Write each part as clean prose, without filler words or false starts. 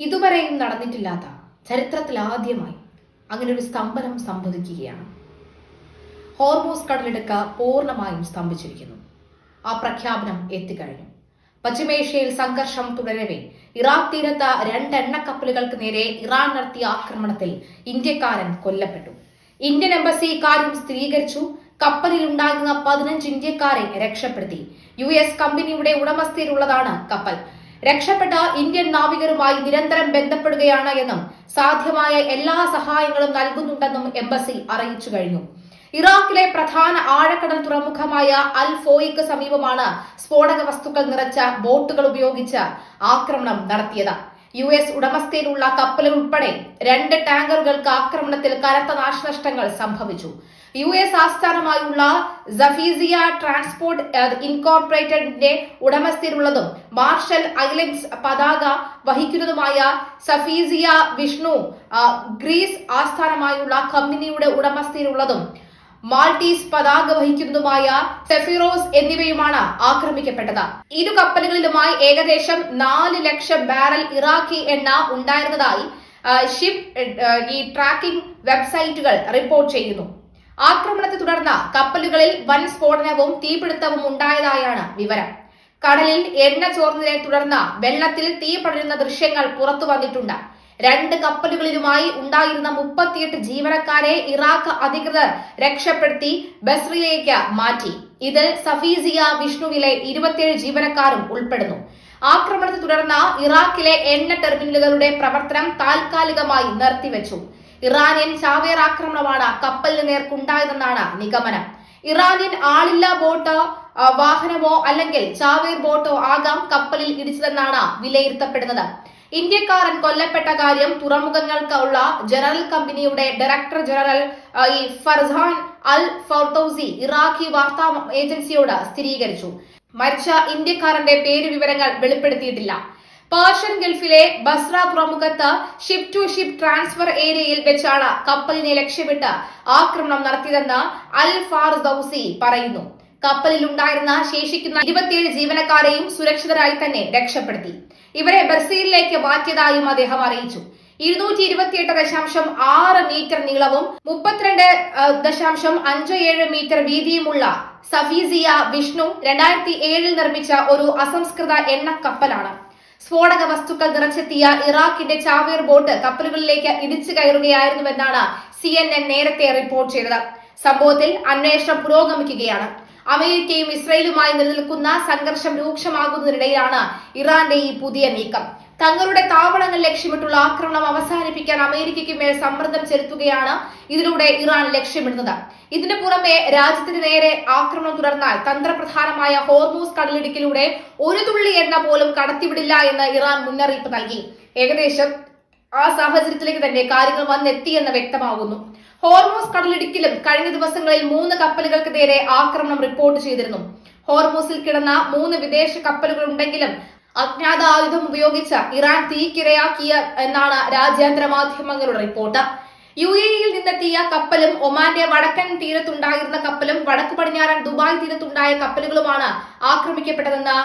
ഇതുവരെയും നടന്നിട്ടില്ലാത്ത ചരിത്രത്തിൽ ആദ്യമായി അങ്ങനെ ഒരു സ്തംഭനം സംഭവിക്കുകയാണ്. ഹോർമൂസ് കടലിടുക്ക് പൂർണ്ണമായും സ്തംഭിച്ചിരിക്കുന്നു. ആ പ്രഖ്യാപനം എത്തിക്കഴിഞ്ഞു. പശ്ചിമേഷ്യയിൽ സംഘർഷം തുടരവെ ഇറാഖ് തീരത്ത് 2 എണ്ണക്കപ്പലുകൾക്ക് നേരെ ഇറാൻ നടത്തിയ ആക്രമണത്തിൽ ഇന്ത്യക്കാരൻ കൊല്ലപ്പെട്ടു. ഇന്ത്യൻ എംബസി ഇക്കാര്യം സ്ഥിരീകരിച്ചു. കപ്പലിൽ ഉണ്ടായിരുന്ന 15 ഇന്ത്യക്കാരെ രക്ഷപ്പെടുത്തി. US കമ്പനിയുടെ ഉടമസ്ഥയിലുള്ളതാണ് കപ്പൽ. രക്ഷപ്പെട്ട ഇന്ത്യൻ നാവികരുമായി നിരന്തരം ബന്ധപ്പെടുകയാണ് എന്നും സാധ്യമായ എല്ലാ സഹായങ്ങളും നൽകുന്നുണ്ടെന്നും എംബസി അറിയിച്ചു കഴിഞ്ഞു. ഇറാഖിലെ പ്രധാന ആഴക്കടൽ തുറമുഖമായ അൽ ഫോയിക്ക് സമീപമാണ് സ്ഫോടക വസ്തുക്കൾ നിറച്ച ബോട്ടുകൾ ഉപയോഗിച്ച് ആക്രമണം നടത്തിയത്. US ഉടമസ്ഥയിലുള്ള കപ്പലുകൾ ഉൾപ്പെടെ 2 ടാങ്കറുകൾക്ക് ആക്രമണത്തിൽ കനത്ത നാശനഷ്ടങ്ങൾ സംഭവിച്ചു. US ആസ്ഥാനമായുള്ള സഫീസിയ ട്രാൻസ്പോർട്ട് ഇൻകോർപ്പറേറ്റഡിന്റെ ഉടമസ്ഥയിലുള്ളതും മാർഷൽ ഐലൻഡ്സ് പതാക വഹിക്കുന്നതുമായ സഫീസിയ വിഷ്ണു ഗ്രീസ് ആസ്ഥാനമായുള്ള കമ്പനിയുടെ ഉടമസ്ഥയിലുള്ളതും മാൾട്ടീസ് പതാക വഹിക്കുന്നതുമായ സെഫിറോസ് എന്നിവയുമാണ് ആക്രമിക്കപ്പെട്ടത്. ഇരു കപ്പലുകളിലുമായി ഏകദേശം 4 ലക്ഷം ബാരൽ ഇറാഖി എണ്ണ ഉണ്ടായിരുന്നതായി ഷിപ്പ് ട്രാക്കിംഗ് വെബ്സൈറ്റുകൾ റിപ്പോർട്ട് ചെയ്യുന്നു. ആക്രമണത്തെ തുടർന്ന് കപ്പലുകളിൽ വൻ സ്ഫോടനവും തീപിടുത്തവും ഉണ്ടായതായാണ് വിവരം. കടലിൽ എണ്ണ ചോർന്നതിനെ തുടർന്ന് വെള്ളത്തിൽ തീ പടരുന്ന ദൃശ്യങ്ങൾ പുറത്തു വന്നിട്ടുണ്ട്. 2 കപ്പലുകളിലുമായി ഉണ്ടായിരുന്ന 38 ജീവനക്കാരെ ഇറാഖ് അധികൃതർ രക്ഷപ്പെടുത്തി ബസ്രയിലേക്ക് മാറ്റി. ഇതിൽ സഫീസിയ വിഷ്ണുവിലെ 27 ജീവനക്കാരും ഉൾപ്പെടുന്നു. ആക്രമണത്തെ തുടർന്ന് ഇറാഖിലെ എണ്ണ ടെർമിനലുകളുടെ പ്രവർത്തനം താൽക്കാലികമായി നിർത്തിവെച്ചു. ഇറാനിയൻ ചാവേർ ആക്രമണമാണ് കപ്പലിന് നേർക്കുണ്ടായതെന്നാണ് നിഗമനം. ഇറാനിയൻ ആളില്ലാ ബോട്ട് വാഹനമോ അല്ലെങ്കിൽ ചാവേർ ബോട്ടോ ആകാം കപ്പലിൽ ഇടിച്ചതെന്നാണ് വിലയിരുത്തപ്പെടുന്നത്. ഇന്ത്യക്കാരൻ കൊല്ലപ്പെട്ട കാര്യം തുറമുഖങ്ങൾക്കുള്ള ജനറൽ കമ്പനിയുടെ ഡയറക്ടർ ജനറൽ ഫർസാൻ അൽ ഫൗത്തൌസി ഇറാഖി വാർത്താ ഏജൻസിയോട് സ്ഥിരീകരിച്ചു. മരിച്ച ഇന്ത്യക്കാരന്റെ പേര് വിവരങ്ങൾ വെളിപ്പെടുത്തിയിട്ടില്ല. പേർഷ്യൻ ഗൾഫിലെ ബസ്ര തുറമുഖത്ത് ഷിപ്പ് ടു ഷിപ്പ് ട്രാൻസ്ഫർ ഏരിയയിൽ വെച്ചാണ് കപ്പലിനെ ലക്ഷ്യമിട്ട് ആക്രമണം നടത്തിയതെന്ന് അൽ ഫാർദൌസി പറയുന്നു. കപ്പലിൽ ഉണ്ടായിരുന്ന ശേഷിക്കുന്ന 27 ജീവനക്കാരെയും സുരക്ഷിതരായി തന്നെ രക്ഷപ്പെടുത്തി. ഇവരെ ബ്രസീലിലേക്ക് മാറ്റിയതായും അദ്ദേഹം അറിയിച്ചു. 228.6 മീറ്റർ നീളവും 32.57 മീറ്റർ വീതിയുമുള്ള സഫീസിയ വിഷ്ണു 2007 നിർമ്മിച്ച ഒരു അസംസ്കൃത എണ്ണ കപ്പലാണ്. സ്ഫോടക വസ്തുക്കൾ നിറച്ചെത്തിയ ഇറാഖിന്റെ ചാവേർ ബോട്ട് കപ്പലുകളിലേക്ക് ഇടിച്ചു കയറുകയായിരുന്നുവെന്നാണ് CNN നേരത്തെ റിപ്പോർട്ട് ചെയ്തത്. സംഭവത്തിൽ അന്വേഷണം പുരോഗമിക്കുകയാണ്. അമേരിക്കയും ഇസ്രയേലുമായി നിലനിൽക്കുന്ന സംഘർഷം രൂക്ഷമാകുന്നതിനിടെയാണ് ഇറാന്റെ ഈ പുതിയ നീക്കം. തങ്ങളുടെ താവളങ്ങൾ ലക്ഷ്യമിട്ടുള്ള ആക്രമണം അവസാനിപ്പിക്കാൻ അമേരിക്കയ്ക്ക് മേൽ സമ്മർദ്ദം ചെലുത്തുകയാണ് ഇതിലൂടെ ഇറാൻ ലക്ഷ്യമിടുന്നത്. ഇതിനു പുറമെ രാജ്യത്തിന് നേരെ ആക്രമണം തുടർന്നാൽ തന്ത്രപ്രധാനമായ ഹോർമൂസ് കടലിടുക്കിലൂടെ ഒരു തുള്ളി എണ്ണ പോലും കടത്തിവിടില്ല എന്ന് ഇറാൻ മുന്നറിയിപ്പ് നൽകി. ഏകദേശം ആ സാഹചര്യത്തിലേക്ക് തന്നെ കാര്യങ്ങൾ വന്നെത്തിയെന്ന് വ്യക്തമാകുന്നു. ഹോർമൂസ് കടലിടുക്കിലും കഴിഞ്ഞ ദിവസങ്ങളിൽ 3 കപ്പലുകൾക്ക് നേരെ ആക്രമണം റിപ്പോർട്ട് ചെയ്തിരുന്നു. ഹോർമൂസിൽ കിടന്ന 3 വിദേശ കപ്പലുകൾ ഉണ്ടെങ്കിലും അജ്ഞാത ആയുധം ഉപയോഗിച്ച് ഇറാൻ തീക്കിരയാക്കിയ എന്നാണ് രാജ്യാന്തര മാധ്യമങ്ങളുടെ റിപ്പോർട്ട്. UAE-യിൽ നിന്നെത്തിയ കപ്പലും ഒമാന്റെ വടക്കൻ തീരത്തുണ്ടായിരുന്ന കപ്പലും വടക്കു പടിഞ്ഞാറൻ ദുബായ് തീരത്തുണ്ടായ കപ്പലുകളുമാണ് ആക്രമിക്കപ്പെട്ടതെന്ന്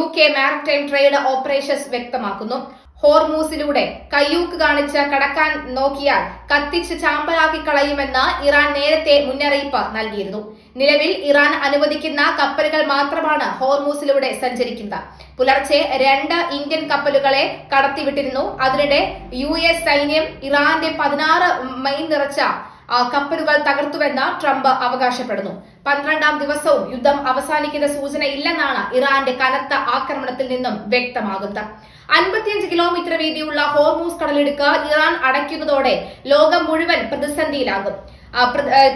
UK മാരിടൈം ട്രേഡ് ഓപ്പറേഷൻസ് വ്യക്തമാക്കുന്നു. ഹോർമൂസിലൂടെ കയ്യൂക്ക് കാണിച്ച് കടക്കാൻ നോക്കിയാൽ കത്തിച്ച് ചാമ്പലാക്കി കളയുമെന്ന് ഇറാൻ നേരത്തെ മുന്നറിയിപ്പ് നൽകിയിരുന്നു. നിലവിൽ ഇറാൻ അനുവദിക്കുന്ന കപ്പലുകൾ മാത്രമാണ് ഹോർമൂസിലൂടെ സഞ്ചരിക്കുന്നത്. പുലർച്ചെ 2 ഇന്ത്യൻ കപ്പലുകളെ കടത്തിവിട്ടിരുന്നു. അതിനിടെ US സൈന്യം ഇറാന്റെ 16 മൈൻ നിറച്ച കപ്പലുകൾ തകർത്തുവെന്ന് ട്രംപ് അവകാശപ്പെടുന്നു. 12ാം ദിവസവും യുദ്ധം അവസാനിക്കുന്ന സൂചനയില്ലെന്നാണ് ഇറാന്റെ കനത്ത ആക്രമണത്തിൽ നിന്നും വ്യക്തമാകുന്നത്. 55 കിലോമീറ്റർ വീതിയുള്ള ഹോർമൂസ് കടലിടുക്ക് ഇറാൻ അടയ്ക്കുന്നതോടെ ലോകം മുഴുവൻ പ്രതിസന്ധിയിലാകും.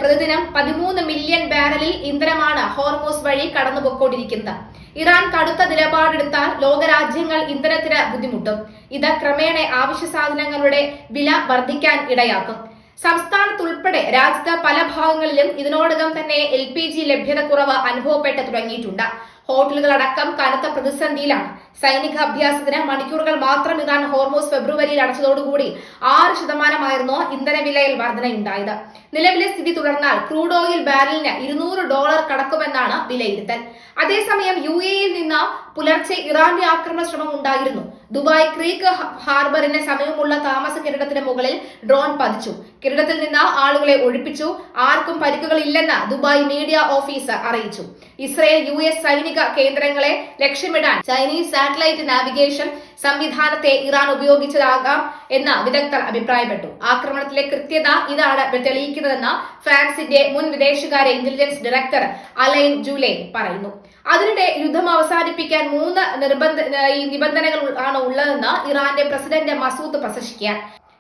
പ്രതിദിനം 13 മില്യൺ ബാരലിൽ ഇന്ധനമാണ് ഹോർമൂസ് വഴി കടന്നുപോയിക്കൊണ്ടിരിക്കുന്നത്. ഇറാൻ കടുത്ത നിലപാടെടുത്താൽ ലോകരാജ്യങ്ങൾ ഇന്ധനത്തിന് ബുദ്ധിമുട്ടും. ഇത് ക്രമേണ അവശ്യ സാധനങ്ങളുടെ വില വർദ്ധിക്കാൻ ഇടയാക്കും. സംസ്ഥാനത്തുൾപ്പെടെ രാജ്യത്ത് പല ഭാഗങ്ങളിലും ഇതിനോടകം തന്നെ LPG ലഭ്യത കുറവ് അനുഭവപ്പെട്ട് തുടങ്ങിയിട്ടുണ്ട്. ഹോട്ടലുകളടക്കം കനത്ത പ്രതിസന്ധിയിലാണ്. സൈനിക അഭ്യാസത്തിന് മണിക്കൂറുകൾ മാത്രം ഇറാൻ ഹോർമൂസ് ഫെബ്രുവരിയിൽ അടച്ചതോടുകൂടി 6% ഇന്ധനവിലയിൽ വർധനയുണ്ടായത്. നിലവിലെ സ്ഥിതി തുടർന്നാൽ ക്രൂഡ് ഓയിൽ ബാരലിന് $200 കടക്കുമെന്നാണ് വിലയിരുത്തൽ. അതേസമയം UAE-യിൽ നിന്ന് പുലർച്ചെ ഇറാന്റെ ആക്രമണ ശ്രമം ഉണ്ടായിരുന്നു. ദുബായ് ക്രീക്ക് ഹാർബറിന് സമീപമുള്ള താമസ കെട്ടിടത്തിന് മുകളിൽ ഡ്രോൺ പതിച്ചു. കെട്ടിടത്തിൽ നിന്ന് ആളുകളെ ഒഴിപ്പിച്ചു. ആർക്കും പരിക്കുകളില്ലെന്ന് ദുബായ് മീഡിയ ഓഫീസ് അറിയിച്ചു. ഇസ്രയേൽ US സൈനിക കേന്ദ്രങ്ങളെ ലക്ഷ്യമിടാൻ ചൈനീസ് സാറ്റലൈറ്റ് നാവിഗേഷൻ സംവിധാനത്തെ ഇറാൻ ഉപയോഗിച്ചതാകാം എന്ന് വിദഗ്ധർ അഭിപ്രായപ്പെട്ടു. ആക്രമണത്തിലെ കൃത്യത ഇതാണ് തെളിയിക്കുന്നതെന്ന് ഫ്രാൻസിന്റെ മുൻ വിദേശകാര്യ ഇന്റലിജൻസ് ഡയറക്ടർ അലൈൻ ജൂലെ പറയുന്നു. അതിനിടെ യുദ്ധം അവസാനിപ്പിക്കാൻ 3 നിബന്ധനകൾ ആണ് ഉള്ളതെന്ന് ഇറാന്റെ പ്രസിഡന്റ് മസൂദ് പസഷ്കിയാൻ.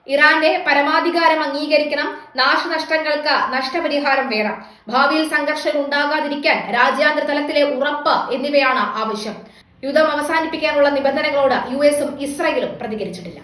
ഇറാന്റെ പരമാധികാരം അംഗീകരിക്കണം, നാശനഷ്ടങ്ങൾക്ക് നഷ്ടപരിഹാരം വേണം, ഭാവിയിൽ സംഘർഷം ഉണ്ടാകാതിരിക്കാൻ രാജ്യാന്തര തലത്തിലെ ഉറപ്പ് എന്നിവയാണ് ആവശ്യം. യുദ്ധം അവസാനിപ്പിക്കാനുള്ള നിബന്ധനകളോട് US ഉം ഇസ്രായേലും പ്രതികരിച്ചിട്ടില്ല.